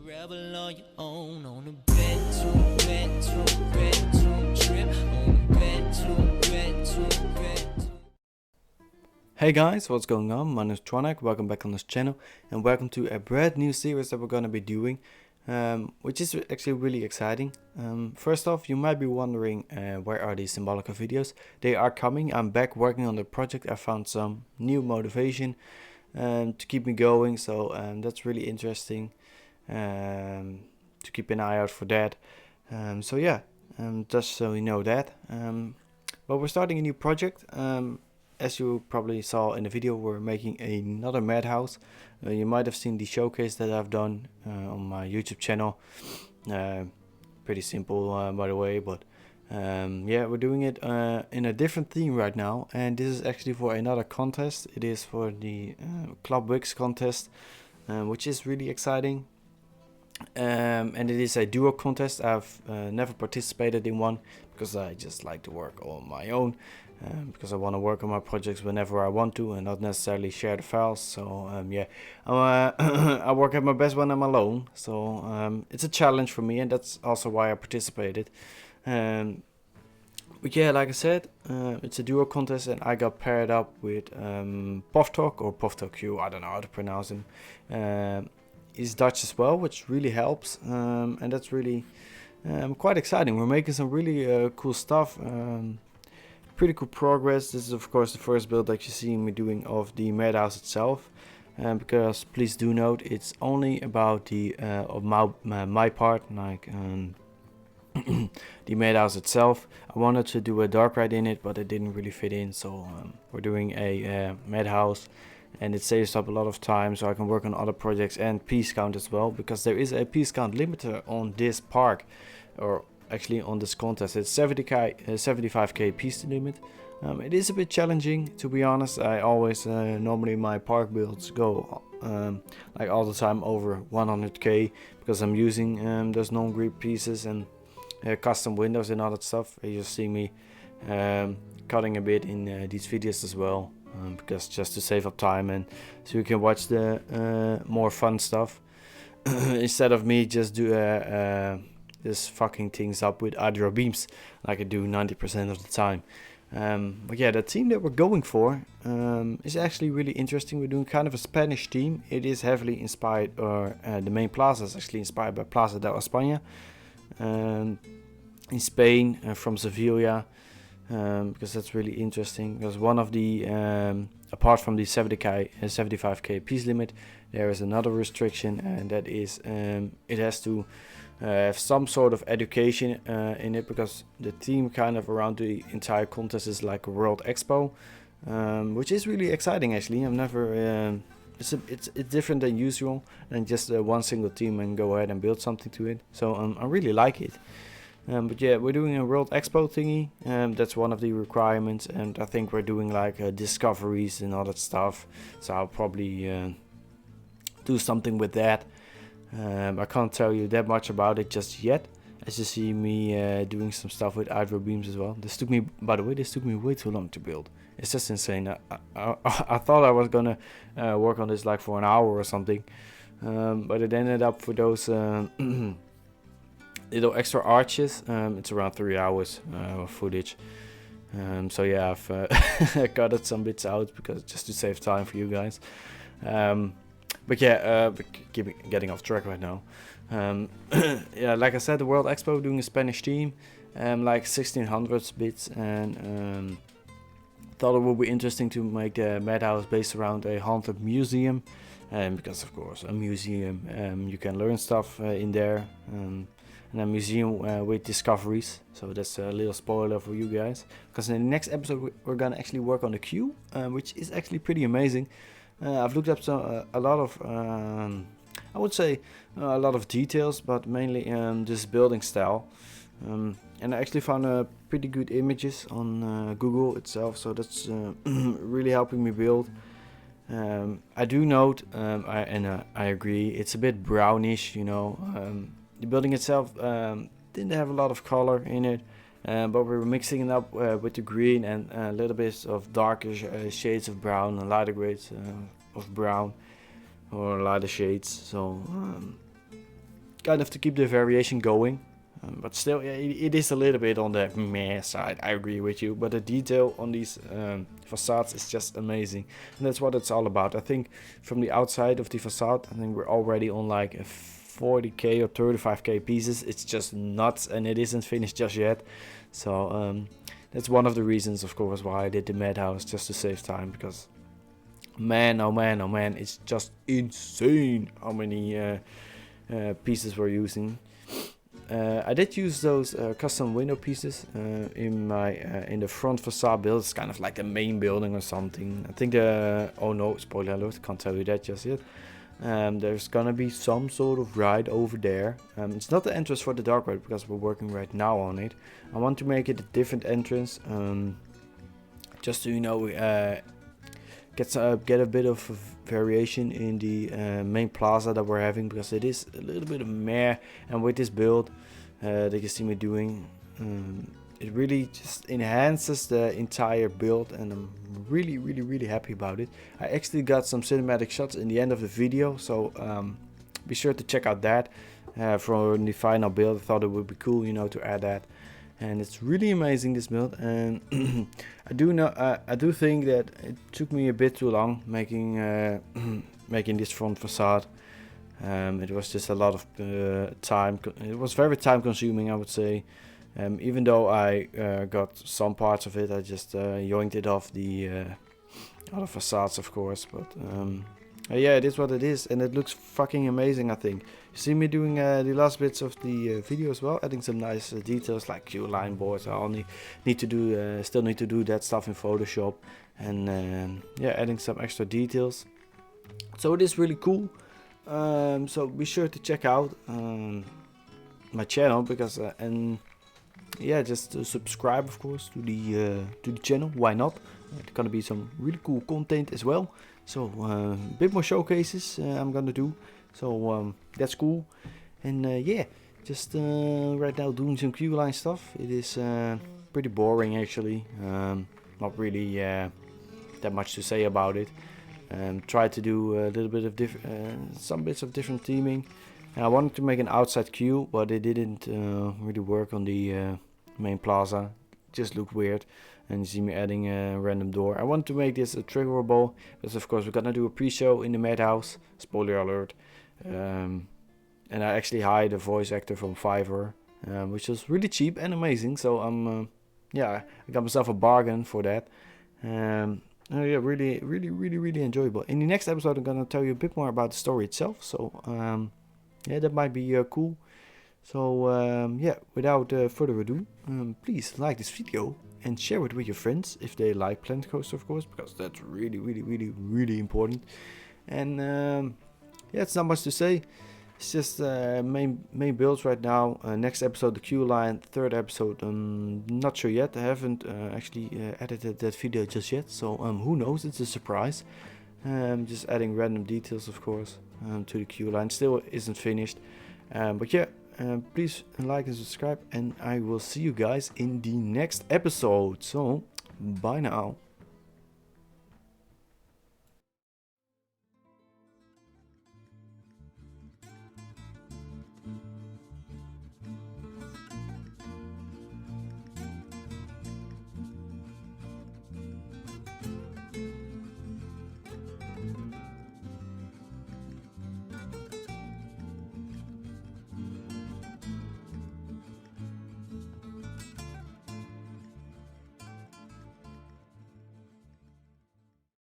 Rebel on your own on a bedroom trip on a bedroom. Hey guys, what's going on? My name is Twannach, welcome back on this channel and welcome to a brand new series that we're gonna be doing, which is actually really exciting. First off, you might be wondering where are these Symbolica videos? They are coming. I'm back working on the project. I found some new motivation to keep me going, so that's really interesting. To keep an eye out for that. So yeah, just so you know that. But we're starting a new project. As you probably saw in the video, we're making another Madhouse. You might have seen the showcase that I've done on my YouTube channel. Pretty simple, by the way, but yeah, we're doing it in a different theme right now, and this is actually for another contest. It is for the Club Wix contest, which is really exciting. And it is a duo contest. I've never participated in one because I just like to work on my own, because I want to work on my projects whenever I want to and not necessarily share the files. So yeah, I work at my best when I'm alone, so it's a challenge for me, and that's also why I participated. But yeah, like I said, it's a duo contest, and I got paired up with Povtok or Povtok, I don't know how to pronounce him. He's Dutch as well, which really helps, and that's really quite exciting. We're making some really cool stuff, pretty cool progress. This is of course the first build that you see me doing of the Madhouse itself, because please do note it's only about the of my part, like the Madhouse itself. I wanted to do a dark ride in it, but it didn't really fit in, so we're doing a Madhouse. And it saves up a lot of time, so I can work on other projects and piece count as well, because there is a piece count limiter on this park, or actually on this contest. It's 75k piece limit. It is a bit challenging, to be honest. I always normally my park builds go like all the time over 100k, because I'm using those non-grip pieces and custom windows and all that stuff. You just see me cutting a bit in these videos as well. Because just to save up time and so you can watch the more fun stuff instead of me just do just fucking things up with hydro beams like I do 90% of the time. But yeah, the team that we're going for is actually really interesting. We're doing kind of a Spanish team. It is heavily inspired, or the main plaza is actually inspired by Plaza de España in Spain, from Sevilla. Because that's really interesting, because one of the apart from the 75k piece limit, there is another restriction, and that is it has to have some sort of education in it, because the theme kind of around the entire contest is like a World Expo, which is really exciting actually. I've never it's different than usual, and just one single team and go ahead and build something to it, so I really like it. But yeah, we're doing a World Expo thingy, that's one of the requirements, and I think we're doing like discoveries and all that stuff, so I'll probably do something with that. I can't tell you that much about it just yet, as you see me doing some stuff with hydro beams as well. This took me, by the way, way too long to build. It's just insane. I thought I was gonna work on this like for an hour or something, but it ended up for those little extra arches, it's around 3 hours of footage. So yeah, I've cut some bits out because just to save time for you guys. But yeah, getting off track right now. Yeah, like I said, the World Expo, doing a Spanish team, like 1600s bits, and thought it would be interesting to make the Madhouse based around a haunted museum, because of course a museum, you can learn stuff in there. And a museum with discoveries, so that's a little spoiler for you guys, because in the next episode we're gonna actually work on the queue, which is actually pretty amazing. I've looked up a lot of I would say a lot of details, but mainly this building style, and I actually found pretty good images on Google itself, so that's really helping me build. I do note, I agree, it's a bit brownish, you know. The building itself didn't have a lot of color in it, but we were mixing it up with the green and a little bit of darker shades of brown and lighter grades of brown, or lighter shades. So kind of to keep the variation going. But still, yeah, it is a little bit on the meh side, I agree with you. But the detail on these facades is just amazing. And that's what it's all about. I think from the outside of the facade, I think we're already on like a 40k or 35k pieces. It's just nuts, and it isn't finished just yet. So that's one of the reasons, of course, why I did the Madhouse, just to save time. Because man, oh man, oh man, it's just insane how many pieces we're using. I did use those custom window pieces in the front facade build. It's kind of like the main building or something. I think oh no, spoiler alert, can't tell you that just yet. There's gonna be some sort of ride over there. It's not the entrance for the dark ride because we're working right now on it. I want to make it a different entrance, just so you know, get a bit of variation in the main plaza that we're having, because it is a little bit of meh. And with this build that you see me doing, it really just enhances the entire build, and I'm really happy about it. I actually got some cinematic shots in the end of the video, so be sure to check out that for the final build. I thought it would be cool, you know, to add that. And it's really amazing, this build. And I do think that it took me a bit too long making making this front facade. It was just a lot of time. It was very time consuming, I would say. Even though I got some parts of it, I just yoinked it off the other facades, of course. But yeah, it is what it is, and it looks fucking amazing, I think. You see me doing the last bits of the video as well, adding some nice details like Q-line boards. I only need to do, still need to do that stuff in Photoshop, and yeah, adding some extra details. So it is really cool. So be sure to check out my channel, because and yeah, just subscribe, of course, to the channel. Why not? There's gonna be some really cool content as well. So a bit more showcases I'm gonna do. So that's cool. And yeah, just right now doing some Q-line stuff. It is pretty boring, actually. Not really that much to say about it. Try to do a little bit of some bits of different theming. And I wanted to make an outside queue, but it didn't really work on the main plaza. It just looked weird. And you see me adding a random door. I want to make this a triggerable, because of course we're gonna do a pre-show in the Madhouse. Spoiler alert. And I actually hired a voice actor from Fiverr, which was really cheap and amazing. So yeah, I got myself a bargain for that. Yeah, really enjoyable. In the next episode, I'm gonna tell you a bit more about the story itself. So yeah, that might be cool. So yeah, without further ado, please like this video and share it with your friends if they like Planet Coaster, of course, because that's really important. And yeah, it's not much to say. It's just main builds right now. Next episode, the Q-line. Third episode, not sure yet. I haven't actually edited that video just yet, so who knows? It's a surprise. Just adding random details, of course, to the Q-line. Still isn't finished, but yeah. Please like and subscribe, and I will see you guys in the next episode. So, bye now.